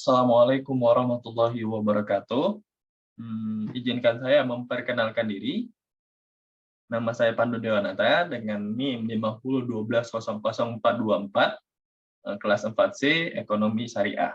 Assalamualaikum warahmatullahi wabarakatuh. Izinkan saya memperkenalkan diri. Nama saya Pandu Dewanata dengan NIM 5012000424, kelas 4C Ekonomi Syariah.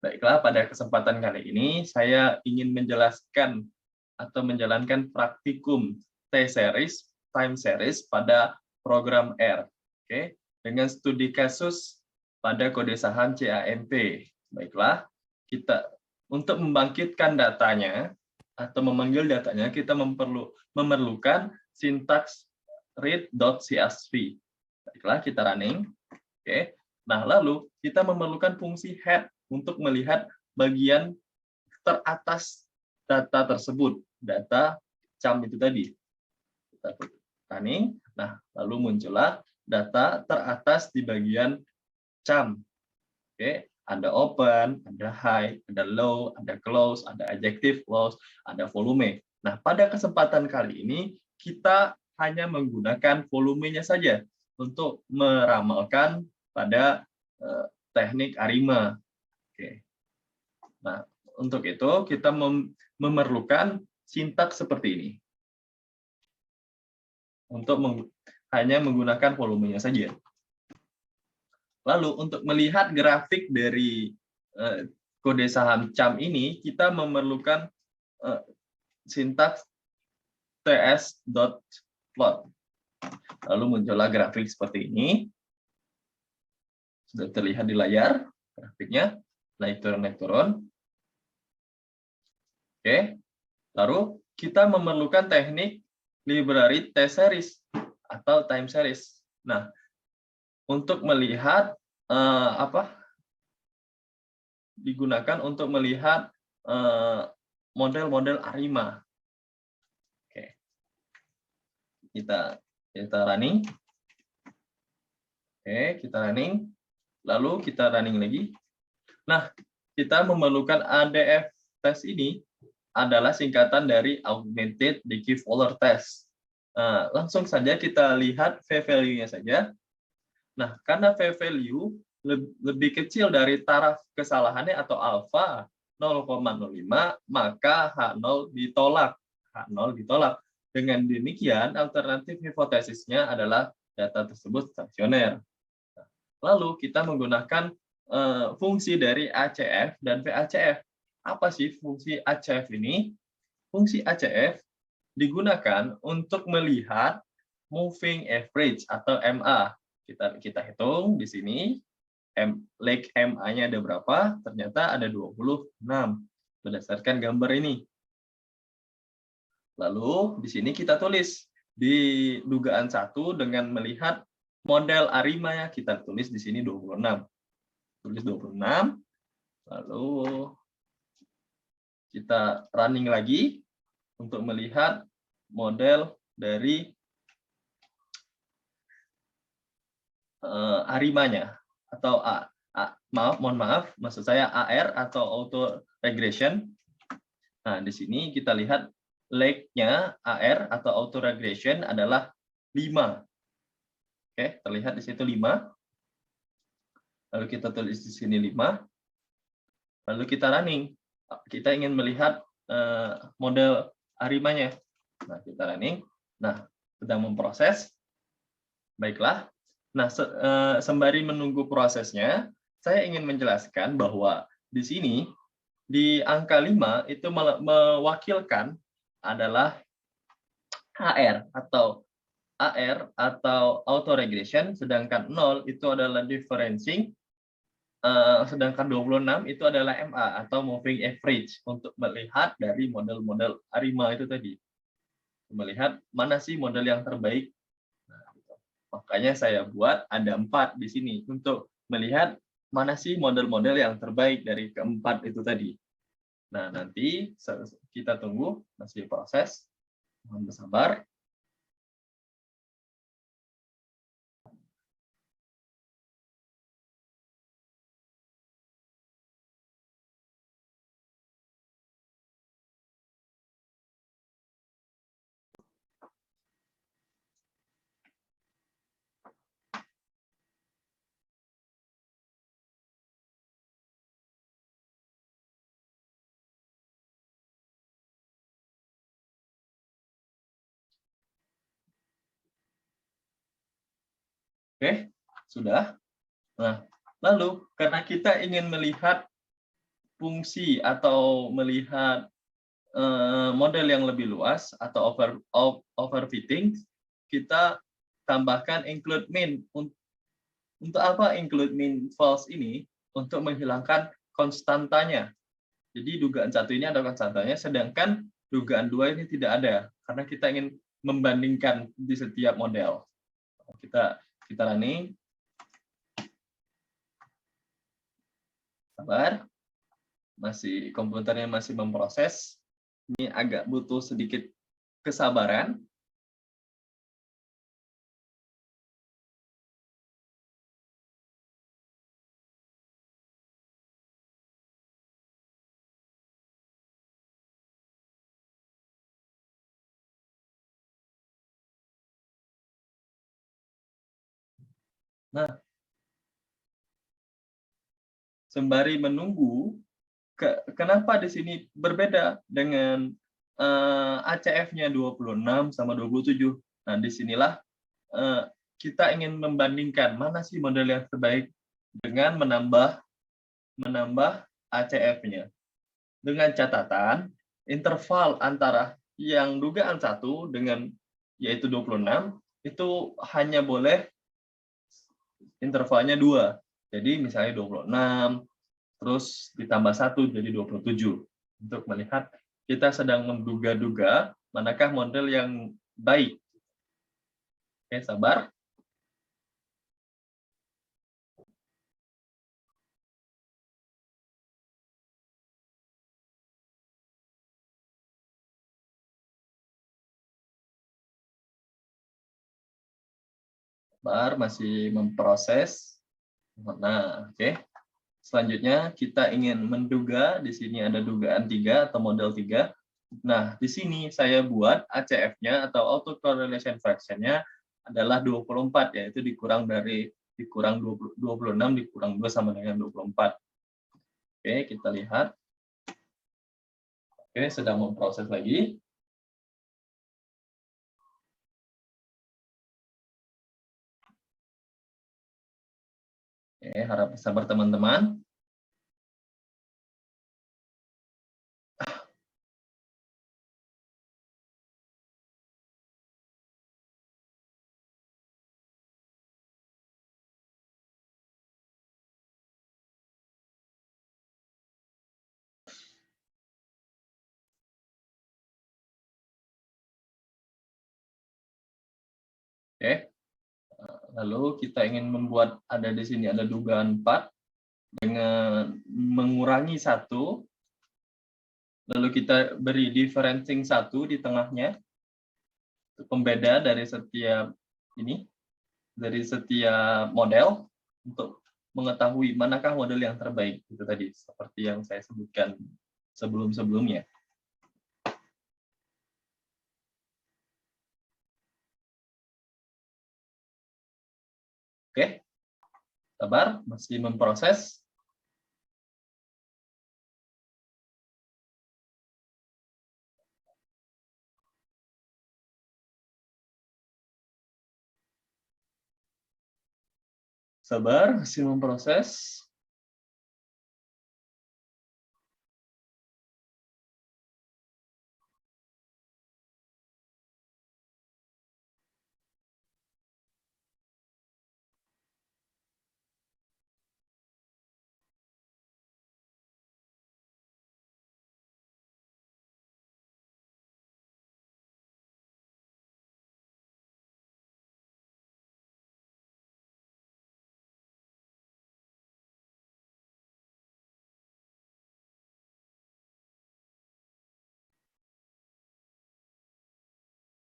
Baiklah, pada kesempatan kali ini saya ingin menjelaskan atau menjalankan praktikum T-series, time series pada program R. Oke, dengan studi kasus pada kode saham CAMP. Baiklah, kita untuk membangkitkan datanya atau memanggil datanya, kita memerlukan sintaks read.csv. Baiklah, kita running. Oke. Nah, lalu kita memerlukan fungsi head untuk melihat bagian teratas data tersebut, data CAM itu tadi. Kita running. Nah, lalu muncullah data teratas di bagian CAM. Oke, ada open, ada high, ada low, ada close, ada adjective clause, ada volume. Nah, pada kesempatan kali ini kita hanya menggunakan volumenya saja untuk meramalkan pada teknik ARIMA. Oke. Nah, untuk itu kita memerlukan sintaks seperti ini. Untuk hanya menggunakan volumenya saja. Lalu untuk melihat grafik dari kode saham CAM ini, kita memerlukan sintaks ts.plot. Lalu muncullah grafik seperti ini. Sudah terlihat di layar grafiknya, naik turun. Oke. Lalu kita memerlukan teknik library T-series atau time series. Nah, untuk melihat digunakan untuk melihat model-model ARIMA. Oke. Kita running. Oke, kita running. Lalu kita running lagi. Nah, kita memerlukan ADF test ini adalah singkatan dari Augmented Decay-Fowler Test. Nah, langsung saja kita lihat v-value-nya saja. Nah, karena v-value lebih kecil dari taraf kesalahannya atau alfa 0,05, maka H0 ditolak. H0 ditolak. Dengan demikian, alternatif hipotesisnya adalah data tersebut stasioner. Lalu kita menggunakan fungsi dari ACF dan VACF. Apa sih fungsi ACF ini? Fungsi ACF digunakan untuk melihat moving average atau MA. Kita hitung di sini leg MA-nya ada berapa? Ternyata ada 26 berdasarkan gambar ini. Lalu di sini kita tulis di dugaan 1 dengan melihat model ARIMA-nya, kita tulis di sini 26. Tulis 26. Lalu kita running lagi untuk melihat model dari ARIMA-nya atau mohon maaf, maksud saya AR atau auto regression. Nah, di sini kita lihat leg-nya AR atau auto regression adalah 5. Oke, terlihat di situ 5. Lalu kita tulis di sini 5. Lalu kita running. Kita ingin melihat model ARIMA-nya. Nah, kita running. Nah, sedang memproses. Baiklah. Nah, sembari menunggu prosesnya, saya ingin menjelaskan bahwa di sini, di angka 5 itu mewakilkan adalah AR atau auto regression, sedangkan 0 itu adalah differencing, sedangkan 26 itu adalah MA atau moving average untuk melihat dari model-model ARIMA itu tadi. Melihat mana sih model yang terbaik. Nah, makanya saya buat ada 4 di sini untuk melihat mana sih model-model yang terbaik dari keempat itu tadi. Nah, nanti kita tunggu, masih proses. Mohon bersabar. Oke, sudah. Nah, lalu karena kita ingin melihat fungsi atau melihat model yang lebih luas atau overfitting, kita tambahkan include min. Untuk apa include min false ini? Untuk menghilangkan konstantanya. Jadi dugaan 1 ini ada konstantanya, sedangkan dugaan 2 ini tidak ada, karena kita ingin membandingkan di setiap model. Kita running. Sabar, komputernya masih memproses. Ini agak butuh sedikit kesabaran. Nah, sembari menunggu, kenapa di sini berbeda dengan ACF-nya 26 sama 27? Nah, disinilah kita ingin membandingkan mana sih model yang terbaik dengan menambah ACF-nya. Dengan catatan, interval antara yang dugaan 1 dengan yaitu 26, itu hanya boleh intervalnya 2. Jadi misalnya 26, terus ditambah 1 jadi 27. Untuk melihat kita sedang menduga-duga manakah model yang baik. Oke, sabar. Sabar, masih memproses. Nah, oke. Selanjutnya kita ingin menduga, di sini ada dugaan 3 atau model 3. Nah, di sini saya buat ACF-nya atau autocorrelation fraction-nya adalah 24, yaitu dikurang 26 dikurang 2 sama dengan 24. Oke, kita lihat. Oke, sedang memproses lagi. Oke, harap sabar teman-teman. Oke. Lalu kita ingin membuat di sini ada dugaan 4 dengan mengurangi 1. Lalu kita beri differencing 1 di tengahnya. Pembeda dari setiap model untuk mengetahui manakah model yang terbaik. Itu tadi seperti yang saya sebutkan sebelum-sebelumnya. Oke, sabar, masih memproses. Sabar, masih memproses.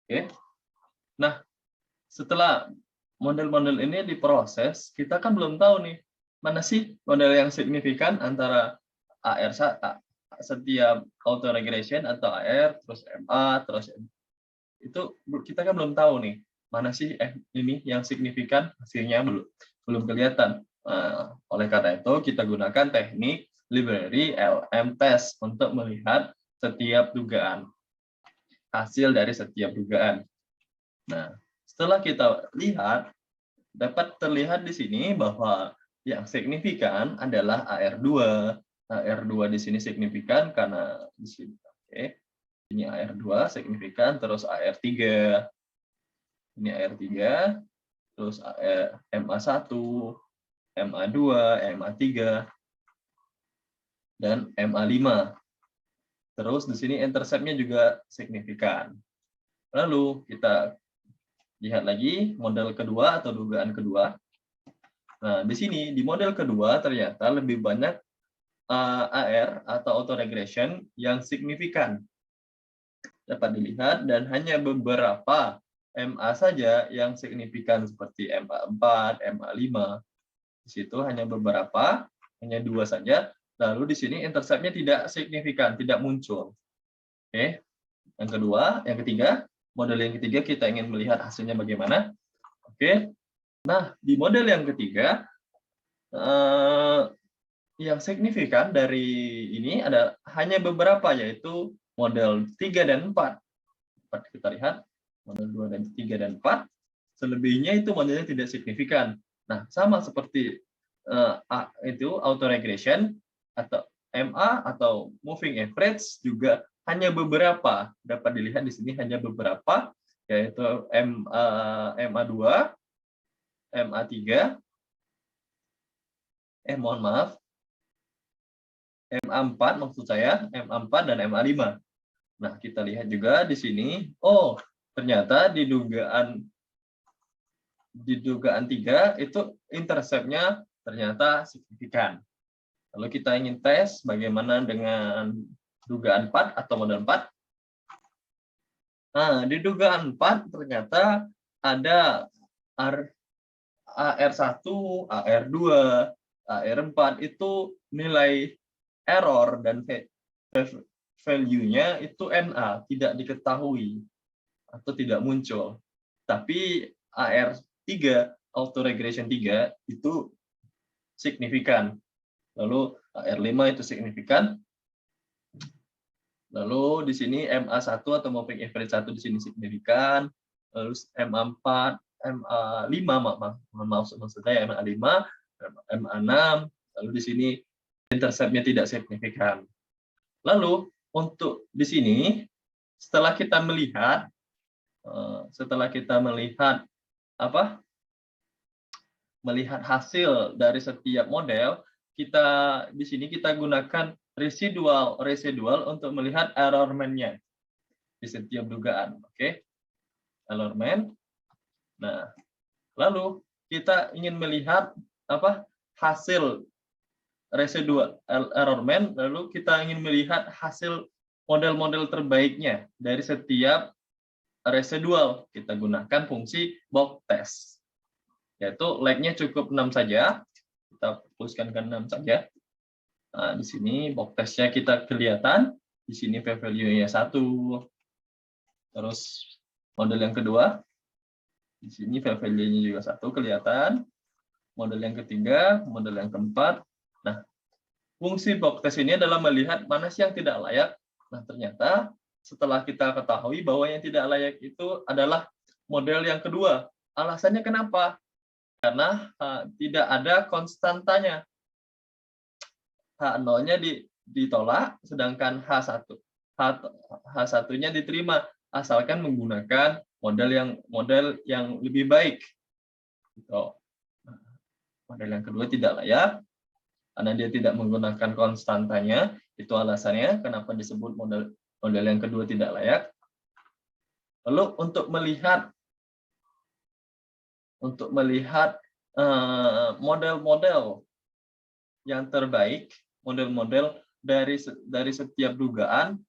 Oke. Nah, setelah model-model ini diproses, kita kan belum tahu nih, mana sih model yang signifikan antara setiap autoregression atau AR, terus MA, terus itu kita kan belum tahu nih, mana sih ini yang signifikan, hasilnya belum kelihatan. Oleh karena itu, kita gunakan teknik library LM test untuk melihat setiap dugaan, hasil dari setiap dugaan. Nah, setelah kita lihat, dapat terlihat di sini bahwa yang signifikan adalah AR2. AR2 di sini signifikan karena di sini. Oke. Ini AR2 signifikan, terus AR3. Ini AR3, terus MA1, MA2, MA3, dan MA5. Terus di sini intercept-nya juga signifikan. Lalu kita lihat lagi model kedua atau dugaan kedua. Nah, di sini di model kedua ternyata lebih banyak AR atau autoregression yang signifikan. Dapat dilihat dan hanya beberapa MA saja yang signifikan seperti MA4, MA5. Di situ hanya beberapa, hanya 2 saja. Lalu di sini intercept-nya tidak signifikan, tidak muncul. Oke. Yang ketiga, model yang ketiga kita ingin melihat hasilnya bagaimana. Oke. Nah, di model yang ketiga yang signifikan dari ini ada hanya beberapa, yaitu model 3 dan 4. Kita lihat model 2 dan 3 dan 4. Selebihnya itu modelnya tidak signifikan. Nah, sama seperti itu autoregression atau MA atau moving average juga hanya beberapa. Dapat dilihat di sini hanya beberapa, yaitu MA2, MA3, mohon maaf, MA4 maksud saya, MA4 dan MA5. Nah, kita lihat juga di sini, oh, ternyata di dugaan 3 itu intercept-nya ternyata signifikan. Lalu kita ingin tes bagaimana dengan dugaan 4 atau model 4. Nah, di dugaan 4 ternyata ada AR1, AR2, AR4 itu nilai error dan value-nya itu NA, tidak diketahui atau tidak muncul. Tapi AR3, autoregression 3 itu signifikan. Lalu AR5 itu signifikan. Lalu di sini MA1 atau moving average 1 di sini signifikan. Lalu MA4, MA5 maksud saya MA5, MA6, lalu di sini intercept-nya tidak signifikan. Lalu untuk di sini setelah kita melihat melihat hasil dari setiap model, di sini kita gunakan residual untuk melihat error-nya di setiap dugaan. Oke. Error-man. Nah, lalu kita ingin melihat hasil residual error-man, lalu kita ingin melihat hasil model-model terbaiknya dari setiap residual. Kita gunakan fungsi box test, yaitu lag-nya cukup 6 saja. Kita fokuskan ke 6 saja. Nah, di sini box test-nya kita kelihatan. Di sini value-nya 1. Terus model yang kedua, di sini value-nya juga 1 kelihatan. Model yang ketiga, model yang keempat. Nah, fungsi box test ini adalah melihat mana sih yang tidak layak. Nah, ternyata setelah kita ketahui bahwa yang tidak layak itu adalah model yang kedua. Alasannya kenapa? Karena tidak ada konstantanya. H0-nya ditolak, sedangkan H1-nya diterima, asalkan menggunakan model yang lebih baik. Model yang kedua tidak layak, karena dia tidak menggunakan konstantanya. Itu alasannya kenapa disebut model yang kedua tidak layak. Lalu untuk melihat model-model yang terbaik, model-model dari setiap dugaan,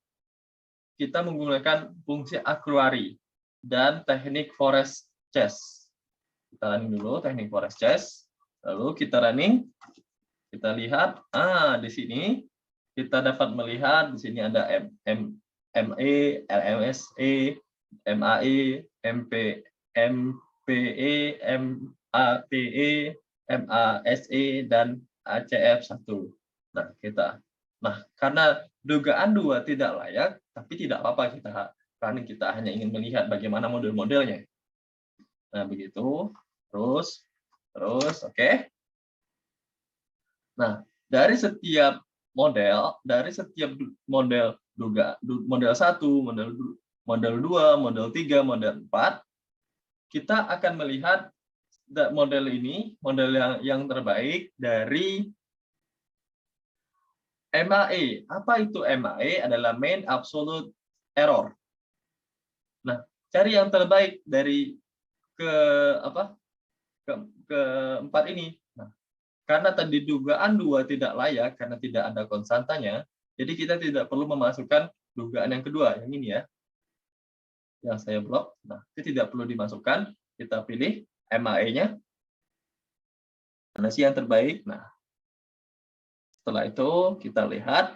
kita menggunakan fungsi actuary dan teknik forest chess. Kita running dulu teknik forest chess, lalu kita running. Kita lihat, di sini kita dapat melihat di sini ada ME, LMSE, MAE, MPE, MAPE, MASE, dan ACF1. Nah, karena dugaan 2 tidak layak, tapi tidak apa-apa karena kita hanya ingin melihat bagaimana model-modelnya. Nah, begitu. Terus Terus, oke. Nah, dari setiap model, model 1, model 2, model 3, model 4, kita akan melihat model ini, model yang terbaik dari MAE. Apa itu MAE? Adalah Mean Absolute Error. Nah, cari yang terbaik dari ke apa? Keempat ini. Nah, karena tadi dugaan 2 tidak layak karena tidak ada konstantanya, jadi kita tidak perlu memasukkan dugaan yang kedua, yang ini ya. Yang saya blok. Nah, itu tidak perlu dimasukkan. Kita pilih MAE-nya. Mana sih yang terbaik? Nah, setelah itu kita lihat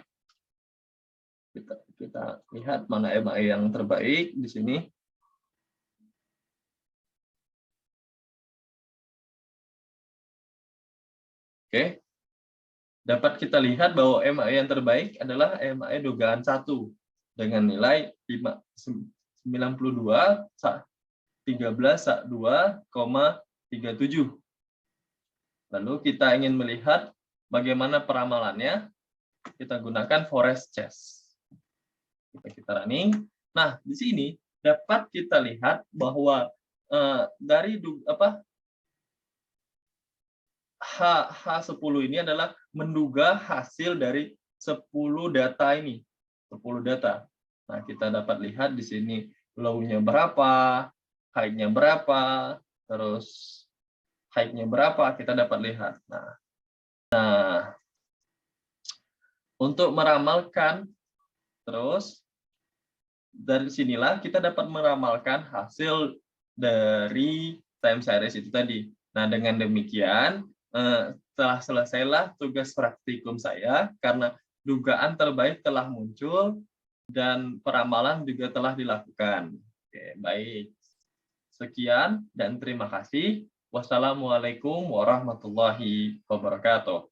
mana MAE yang terbaik di sini. Oke. Dapat kita lihat bahwa MAE yang terbaik adalah MAE dugaan 1 dengan nilai 92 13,37. Lalu kita ingin melihat bagaimana peramalannya, kita gunakan forest chest. Kita running. Nah, di sini dapat kita lihat bahwa dari H10 ini adalah menduga hasil dari 10 data ini. 10 data. Nah, kita dapat lihat di sini low-nya berapa, high-nya berapa, terus high-nya berapa, kita dapat lihat. Nah, untuk meramalkan, terus dari sinilah kita dapat meramalkan hasil dari time series itu tadi. Nah, dengan demikian, telah selesailah tugas praktikum saya karena dugaan terbaik telah muncul dan peramalan juga telah dilakukan. Oke, baik. Sekian dan terima kasih. Wassalamualaikum warahmatullahi wabarakatuh.